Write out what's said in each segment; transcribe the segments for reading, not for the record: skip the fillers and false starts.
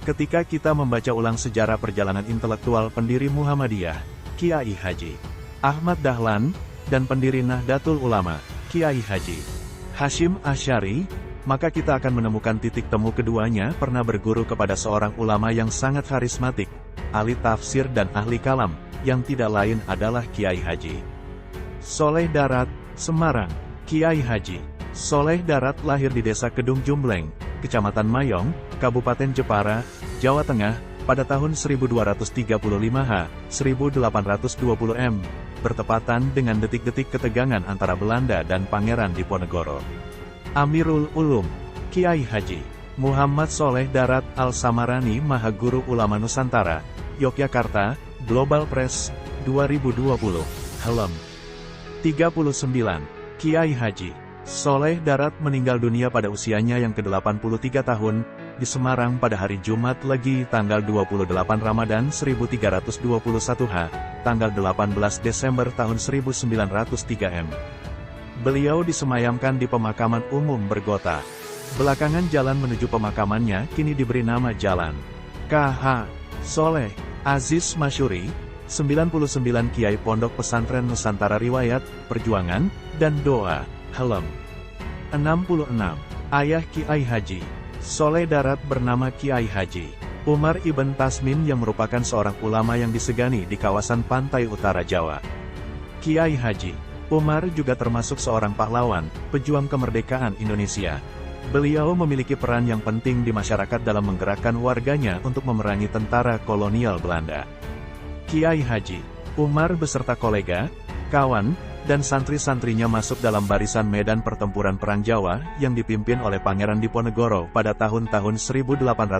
ketika kita membaca ulang sejarah perjalanan intelektual pendiri Muhammadiyah, Kiai Haji Ahmad Dahlan, dan pendiri Nahdlatul Ulama, Kiai Haji Hasyim Asy'ari, maka kita akan menemukan titik temu keduanya pernah berguru kepada seorang ulama yang sangat karismatik, ahli tafsir dan ahli kalam, yang tidak lain adalah Kiai Haji Soleh Darat, Semarang. Kiai Haji Soleh Darat lahir di Desa Kedung Jumbleng, Kecamatan Mayong, Kabupaten Jepara, Jawa Tengah, pada tahun 1235 H, 1820 M, bertepatan dengan detik-detik ketegangan antara Belanda dan Pangeran Diponegoro. Amirul Ulum, Kiai Haji Muhammad Soleh Darat Al-Samarani, Mahaguru Ulama Nusantara, Yogyakarta, Global Press, 2020, Helm 39. Kiai Haji Soleh Darat meninggal dunia pada usianya yang ke-83 tahun, di Semarang pada hari Jumat Legi tanggal 28 Ramadan 1321 H, tanggal 18 Desember tahun 1903 M. Beliau disemayamkan di pemakaman umum Bergota. Belakangan jalan menuju pemakamannya kini diberi nama Jalan K.H. Soleh Aziz Masyuri, 99 Kiai Pondok Pesantren Nusantara Riwayat, Perjuangan, dan Doa, Helm 66. Ayah Kiai Haji Soleh Darat bernama Kiai Haji Umar Ibn Tasmin yang merupakan seorang ulama yang disegani di kawasan pantai utara Jawa. Kiai Haji Umar juga termasuk seorang pahlawan, pejuang kemerdekaan Indonesia. Beliau memiliki peran yang penting di masyarakat dalam menggerakkan warganya untuk memerangi tentara kolonial Belanda. Kiai Haji Umar beserta kolega, kawan, dan santri-santrinya masuk dalam barisan medan pertempuran Perang Jawa yang dipimpin oleh Pangeran Diponegoro pada tahun-tahun 1825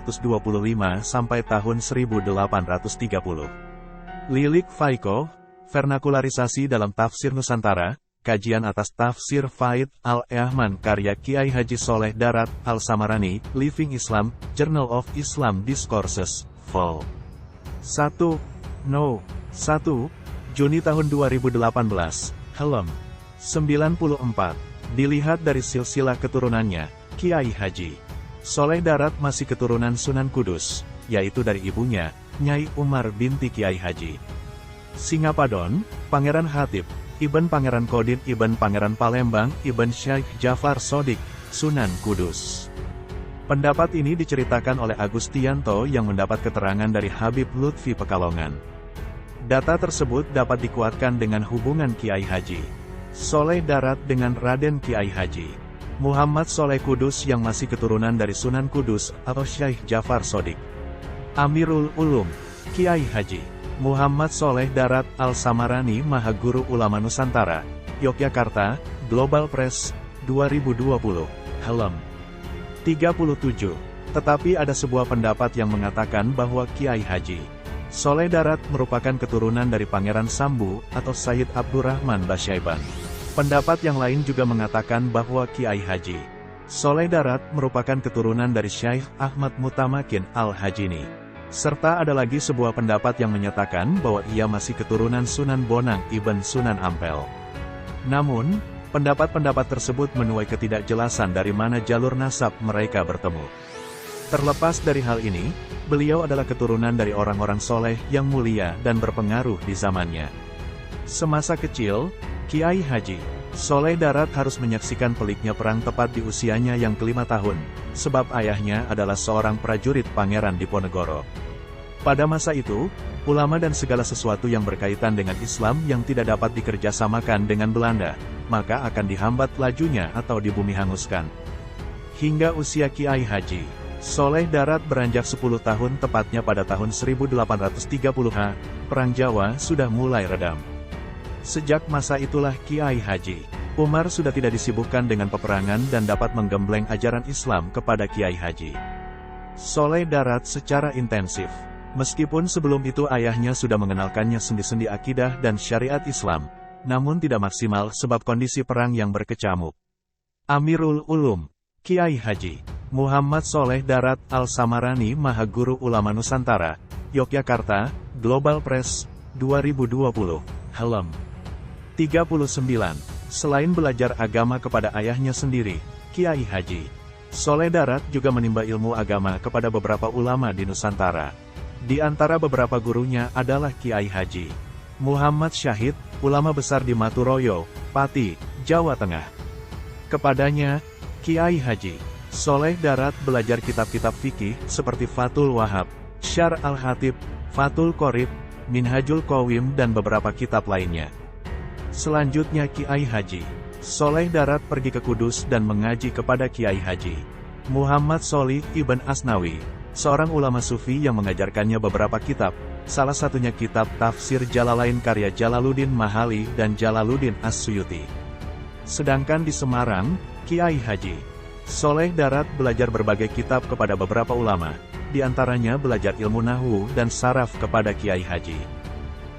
sampai tahun 1830. Lilik Faiko, Vernakularisasi dalam Tafsir Nusantara, kajian atas Tafsir Faid Al-Ehman karya Kiai Haji Soleh Darat Al-Samarani, Living Islam, Journal of Islam Discourses, Vol. 1. No. 1. Juni tahun 2018. Helm 94. Dilihat dari silsilah keturunannya, Kiai Haji Soleh Darat masih keturunan Sunan Kudus, yaitu dari ibunya, Nyai Umar binti Kiai Haji Singapadon, Pangeran Hatib, Ibn Pangeran Kodin Ibn Pangeran Palembang, Ibn Syekh Jafar Sodik, Sunan Kudus. Pendapat ini diceritakan oleh Agustianto yang mendapat keterangan dari Habib Lutfi Pekalongan. Data tersebut dapat dikuatkan dengan hubungan Kiai Haji Soleh Darat dengan Raden Kiai Haji Muhammad Soleh Kudus yang masih keturunan dari Sunan Kudus atau Syekh Jafar Sodik. Amirul Ulum, Kiai Haji Muhammad Soleh Darat Al-Samarani, Mahaguru Ulama Nusantara, Yogyakarta, Global Press, 2020, Helm 37. Tetapi ada sebuah pendapat yang mengatakan bahwa Kiai Haji Soleh Darat merupakan keturunan dari Pangeran Sambu atau Sayyid Abdurrahman Basyaiban. Pendapat yang lain juga mengatakan bahwa Kiai Haji Soleh Darat merupakan keturunan dari Syekh Ahmad Mutamakin Al-Hajini. Serta ada lagi sebuah pendapat yang menyatakan bahwa ia masih keturunan Sunan Bonang Ibn Sunan Ampel. Namun, pendapat-pendapat tersebut menuai ketidakjelasan dari mana jalur nasab mereka bertemu. Terlepas dari hal ini, beliau adalah keturunan dari orang-orang soleh yang mulia dan berpengaruh di zamannya. Semasa kecil, Kiai Haji Soleh Darat harus menyaksikan peliknya perang tepat di usianya yang ke-5 tahun, sebab ayahnya adalah seorang prajurit Pangeran Diponegoro. Pada masa itu, ulama dan segala sesuatu yang berkaitan dengan Islam yang tidak dapat dikerjasamakan dengan Belanda, maka akan dihambat lajunya atau dibumi hanguskan. Hingga usia Kiai Haji Soleh Darat beranjak 10 tahun tepatnya pada tahun 1830H, Perang Jawa sudah mulai redam. Sejak masa itulah Kiai Haji Umar sudah tidak disibukkan dengan peperangan dan dapat menggembleng ajaran Islam kepada Kiai Haji Soleh Darat secara intensif. Meskipun sebelum itu ayahnya sudah mengenalkannya sendi-sendi akidah dan syariat Islam, namun tidak maksimal sebab kondisi perang yang berkecamuk. Amirul Ulum, Kiai Haji Muhammad Soleh Darat Al-Samarani, Mahaguru Ulama Nusantara, Yogyakarta, Global Press, 2020, Helm 39. Selain belajar agama kepada ayahnya sendiri, Kiai Haji Soleh Darat juga menimba ilmu agama kepada beberapa ulama di Nusantara. Di antara beberapa gurunya adalah Kiai Haji Muhammad Syahid, ulama besar di Maturoyo, Pati, Jawa Tengah. Kepadanya, Kiai Haji Soleh Darat belajar kitab-kitab fikih seperti Fathul Wahab, Syarh Al-Hatib, Fathul Qorib, Minhajul Qawim dan beberapa kitab lainnya. Selanjutnya Kiai Haji Soleh Darat pergi ke Kudus dan mengaji kepada Kiai Haji Muhammad Sholih Ibn Asnawi, seorang ulama sufi yang mengajarkannya beberapa kitab, salah satunya kitab Tafsir Jalalain karya Jalaluddin Mahali dan Jalaluddin As-Suyuti. Sedangkan di Semarang, Kiai Haji Soleh Darat belajar berbagai kitab kepada beberapa ulama, di antaranya belajar ilmu nahwu dan saraf kepada Kiai Haji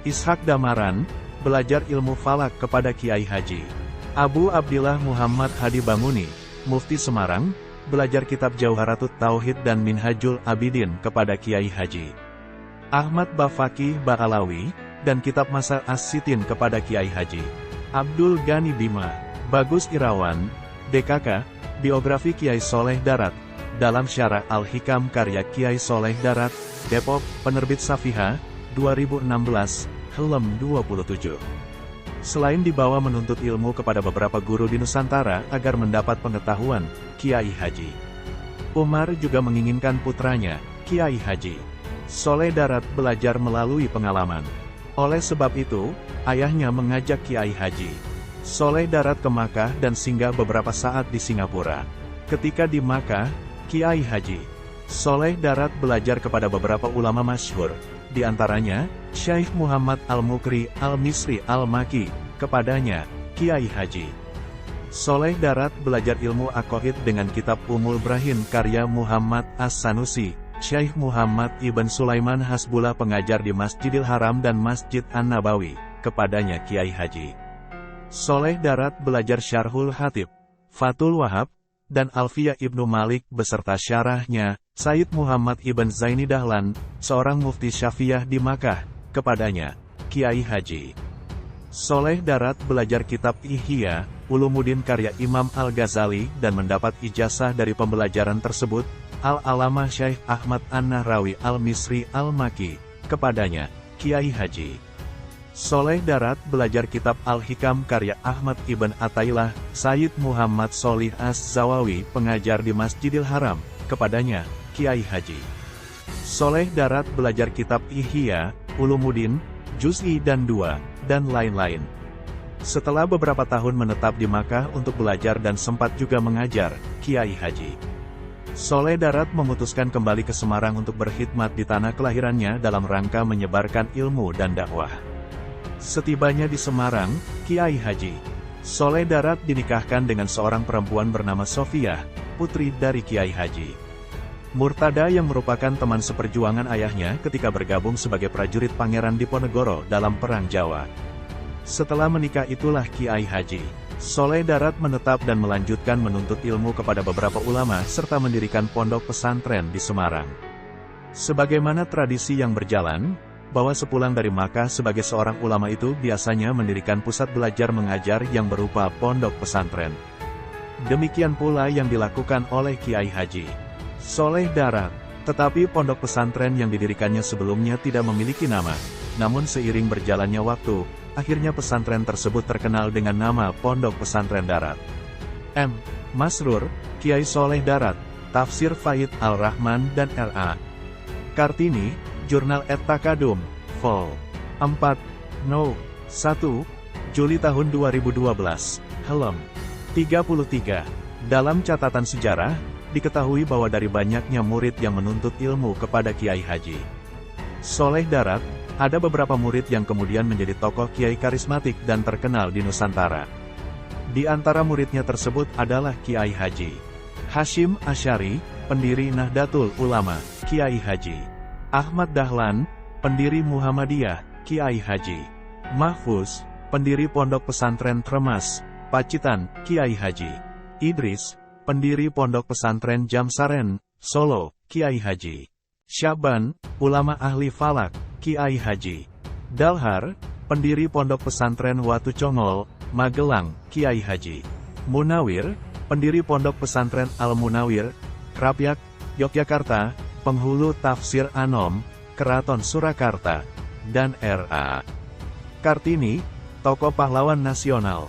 Ishak Damaran, belajar ilmu falak kepada Kiai Haji Abu Abdillah Muhammad Hadi Bamuni, Mufti Semarang, belajar kitab Jauharatut Tauhid dan Minhajul Abidin kepada Kiai Haji Ahmad Bafaki Ba'alawi, dan kitab Masal As-Sitin kepada Kiai Haji Abdul Ghani Bima. Bagus Irawan, DKK, Biografi Kiai Soleh Darat, dalam Syarah Al-Hikam karya Kiai Soleh Darat, Depok, Penerbit Safiha, 2016, Helm 27. Selain dibawa menuntut ilmu kepada beberapa guru di Nusantara agar mendapat pengetahuan, Kiai Haji Umar juga menginginkan putranya, Kiai Haji Soleh Darat belajar melalui pengalaman. Oleh sebab itu, ayahnya mengajak Kiai Haji Soleh Darat ke Makkah dan singgah beberapa saat di Singapura. Ketika di Makkah, Kiai Haji Soleh Darat belajar kepada beberapa ulama masyhur, di antaranya, Syekh Muhammad Al-Mukri Al-Misri Al-Maki. Kepadanya, Kiai Haji Soleh Darat belajar ilmu aqaid dengan kitab Ummul Brahin karya Muhammad As-Sanusi. Syekh Muhammad Ibn Sulaiman Hasbullah pengajar di Masjidil Haram dan Masjid An-Nabawi. Kepadanya Kiai Haji Soleh Darat belajar Syarhul Hatib, Fathul Wahab, dan Alfiyah Ibnu Malik beserta syarahnya, Sayyid Muhammad Ibn Zaini Dahlan, seorang mufti Syafi'iyah di Makkah. Kepadanya, Kiai Haji Soleh Darat belajar kitab Ihya Ulumuddin karya Imam Al-Ghazali dan mendapat ijazah dari pembelajaran tersebut, Al-Alamah Syekh Ahmad An-Nahrawi Al-Misri Al-Maki. Kepadanya, Kiai Haji Soleh Darat belajar kitab Al-Hikam karya Ahmad Ibn Athaillah, Sayyid Muhammad Sholih Az-Zawawi pengajar di Masjidil Haram. Kepadanya, Kiai Haji Soleh Darat belajar kitab Ihya Ulumuddin, Juz'i dan 2, dan lain-lain. Setelah beberapa tahun menetap di Makkah untuk belajar dan sempat juga mengajar, Kiai Haji Soleh Darat memutuskan kembali ke Semarang untuk berkhidmat di tanah kelahirannya dalam rangka menyebarkan ilmu dan dakwah. Setibanya di Semarang, Kiai Haji Soleh Darat dinikahkan dengan seorang perempuan bernama Sofiah, putri dari Kiai Haji Murtada yang merupakan teman seperjuangan ayahnya ketika bergabung sebagai prajurit Pangeran Diponegoro dalam Perang Jawa. Setelah menikah itulah Kiai Haji Soleh Darat menetap dan melanjutkan menuntut ilmu kepada beberapa ulama serta mendirikan pondok pesantren di Semarang. Sebagaimana tradisi yang berjalan, bahwa sepulang dari Makkah sebagai seorang ulama itu biasanya mendirikan pusat belajar mengajar yang berupa pondok pesantren. Demikian pula yang dilakukan oleh Kiai Haji Soleh Darat. Tetapi pondok pesantren yang didirikannya sebelumnya tidak memiliki nama. Namun seiring berjalannya waktu, akhirnya pesantren tersebut terkenal dengan nama Pondok Pesantren Darat. M. Masrur, Kiai Soleh Darat, Tafsir Faid Al-Rahman dan R.A. Kartini, Jurnal Et-Takadum, Vol. 4, No. 1, Juli tahun 2012, Helm 33. Dalam catatan sejarah, diketahui bahwa dari banyaknya murid yang menuntut ilmu kepada Kiai Haji Soleh Darat, ada beberapa murid yang kemudian menjadi tokoh kiai karismatik dan terkenal di Nusantara. Di antara muridnya tersebut adalah Kiai Haji Hashim Asy'ari, pendiri Nahdlatul Ulama, Kiai Haji Ahmad Dahlan, pendiri Muhammadiyah, Kiai Haji Mahfuz, pendiri Pondok Pesantren Tremas, Pacitan, Kiai Haji Idris, pendiri Pondok Pesantren Jamsaren, Solo, Kiai Haji Syaban, ulama ahli falak, Kiai Haji Dalhar, pendiri Pondok Pesantren Watu Congol, Magelang, Kiai Haji Munawir, pendiri Pondok Pesantren Al-Munawir, Krapyak, Yogyakarta, penghulu Tafsir Anom, Keraton Surakarta, dan R.A. Kartini, tokoh pahlawan nasional.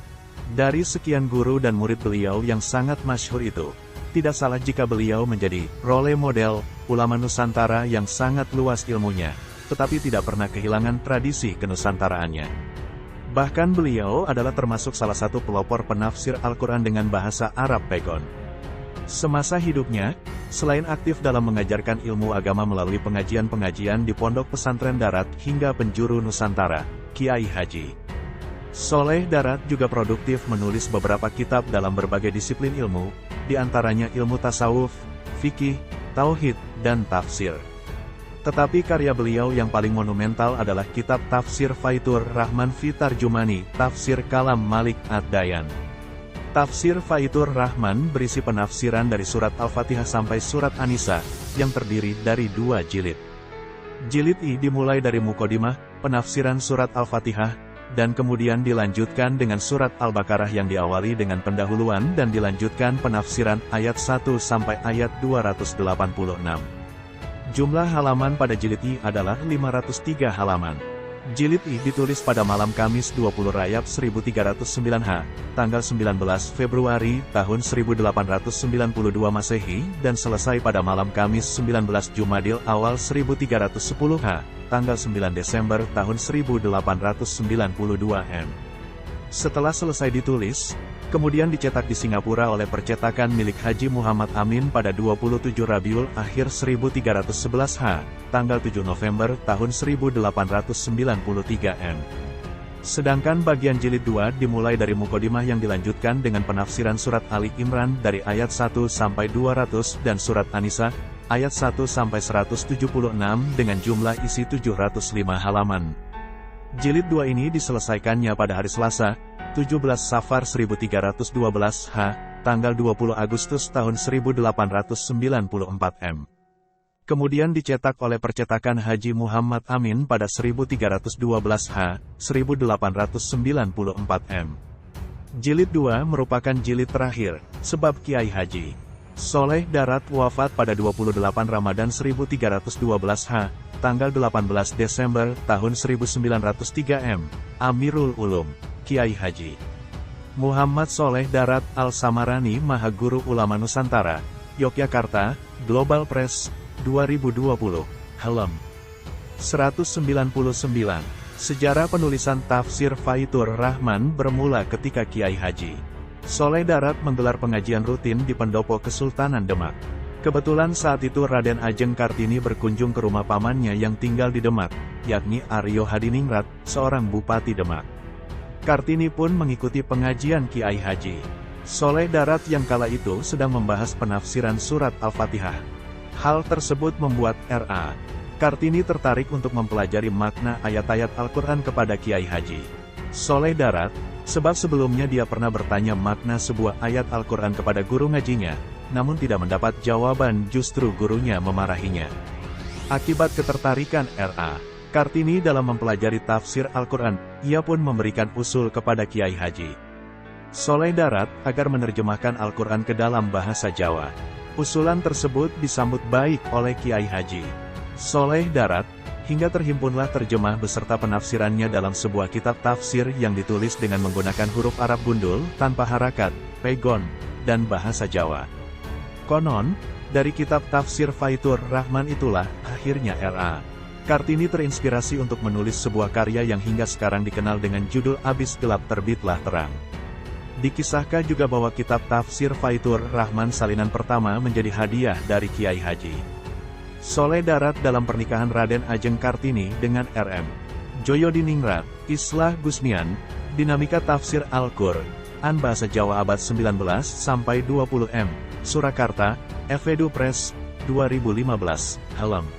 Dari sekian guru dan murid beliau yang sangat masyhur itu, tidak salah jika beliau menjadi role model ulama Nusantara yang sangat luas ilmunya, tetapi tidak pernah kehilangan tradisi kenusantaraannya. Bahkan beliau adalah termasuk salah satu pelopor penafsir Al-Quran dengan bahasa Arab Pegon. Semasa hidupnya, selain aktif dalam mengajarkan ilmu agama melalui pengajian-pengajian di Pondok Pesantren Darat hingga penjuru Nusantara, Kiai Haji Soleh Darat juga produktif menulis beberapa kitab dalam berbagai disiplin ilmu, di antaranya ilmu tasawuf, fikih, tauhid, dan tafsir. Tetapi karya beliau yang paling monumental adalah kitab Tafsir Faitur Rahman fi Tarjumani, Tafsir Kalam Malik Ad-Dayan. Tafsir Faitur Rahman berisi penafsiran dari surat Al-Fatihah sampai surat An-Nisa, yang terdiri dari 2 jilid. Jilid I dimulai dari Muqaddimah, penafsiran surat Al-Fatihah, dan kemudian dilanjutkan dengan surat Al-Baqarah yang diawali dengan pendahuluan dan dilanjutkan penafsiran ayat 1 sampai ayat 286. Jumlah halaman pada jilid I adalah 503 halaman. Jilid I ditulis pada malam Kamis 20 Rajab 1309 tanggal 19 Februari tahun 1892 Masehi, dan selesai pada malam Kamis 19 Jumadil Awal 1310 tanggal 9 Desember tahun 1892 M. Setelah selesai ditulis, kemudian dicetak di Singapura oleh percetakan milik Haji Muhammad Amin pada 27 Rabiul Akhir 1311 tanggal 7 November tahun 1893 M. Sedangkan bagian jilid 2 dimulai dari Muqaddimah yang dilanjutkan dengan penafsiran surat Ali Imran dari ayat 1 sampai 200 dan surat An-Nisa ayat 1 sampai 176 dengan jumlah isi 705 halaman. Jilid 2 ini diselesaikannya pada hari Selasa, 17 Safar 1312 tanggal 20 Agustus tahun 1894 M. Kemudian dicetak oleh percetakan Haji Muhammad Amin pada 1312 1894 M. Jilid 2 merupakan jilid terakhir, sebab Kiai Haji Soleh Darat wafat pada 28 Ramadan 1312 tanggal 18 Desember tahun 1903 M. Amirul Ulum, Kiai Haji Muhammad Soleh Darat Al-Samarani Mahaguru Ulama Nusantara, Yogyakarta, Global Press, 2020, Helm 199. Sejarah penulisan Tafsir Faitur Rahman bermula ketika Kiai Haji Soleh Darat menggelar pengajian rutin di Pendopo Kesultanan Demak. Kebetulan saat itu Raden Ajeng Kartini berkunjung ke rumah pamannya yang tinggal di Demak, yakni Aryo Hadiningrat, seorang bupati Demak. Kartini pun mengikuti pengajian Kiai Haji Soleh Darat yang kala itu sedang membahas penafsiran surat Al-Fatihah. Hal tersebut membuat R.A. Kartini tertarik untuk mempelajari makna ayat-ayat Al-Quran kepada Kiai Haji Soleh Darat, sebab sebelumnya dia pernah bertanya makna sebuah ayat Al-Quran kepada guru ngajinya, namun tidak mendapat jawaban, justru gurunya memarahinya. Akibat ketertarikan R.A. Kartini dalam mempelajari tafsir Al-Quran, ia pun memberikan usul kepada Kiai Haji Soleh Darat agar menerjemahkan Al-Quran ke dalam bahasa Jawa. Usulan tersebut disambut baik oleh Kiai Haji Soleh Darat, hingga terhimpunlah terjemah beserta penafsirannya dalam sebuah kitab tafsir yang ditulis dengan menggunakan huruf Arab gundul, tanpa harakat, pegon, dan bahasa Jawa. Konon, dari kitab Tafsir Faitur Rahman itulah, akhirnya R.A. Kartini terinspirasi untuk menulis sebuah karya yang hingga sekarang dikenal dengan judul Abis Gelap Terbitlah Terang. Dikisahkan juga bahwa kitab Tafsir Faitur Rahman salinan pertama menjadi hadiah dari Kiai Haji Soleh Darat dalam pernikahan Raden Ajeng Kartini dengan R.M. Joyodiningrat, Islah Gusmian, Dinamika Tafsir Al-Qur'an Bahasa Jawa Abad 19 sampai 20 M. Surakarta, Evedu Press, 2015, Helm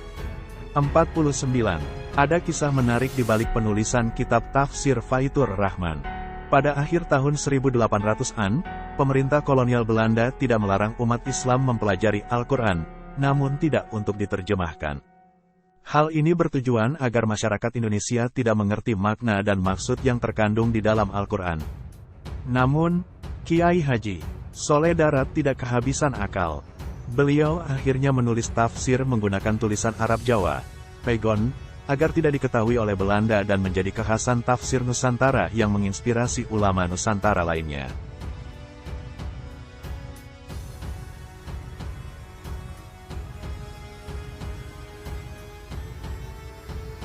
49. Ada kisah menarik di balik penulisan kitab Tafsir Faitur Rahman. Pada akhir tahun 1800-an, pemerintah kolonial Belanda tidak melarang umat Islam mempelajari Al-Quran, namun tidak untuk diterjemahkan. Hal ini bertujuan agar masyarakat Indonesia tidak mengerti makna dan maksud yang terkandung di dalam Al-Quran. Namun, Kiai Haji Soleh Darat tidak kehabisan akal. Beliau akhirnya menulis tafsir menggunakan tulisan Arab Jawa, Pegon, agar tidak diketahui oleh Belanda dan menjadi kekhasan tafsir Nusantara yang menginspirasi ulama Nusantara lainnya.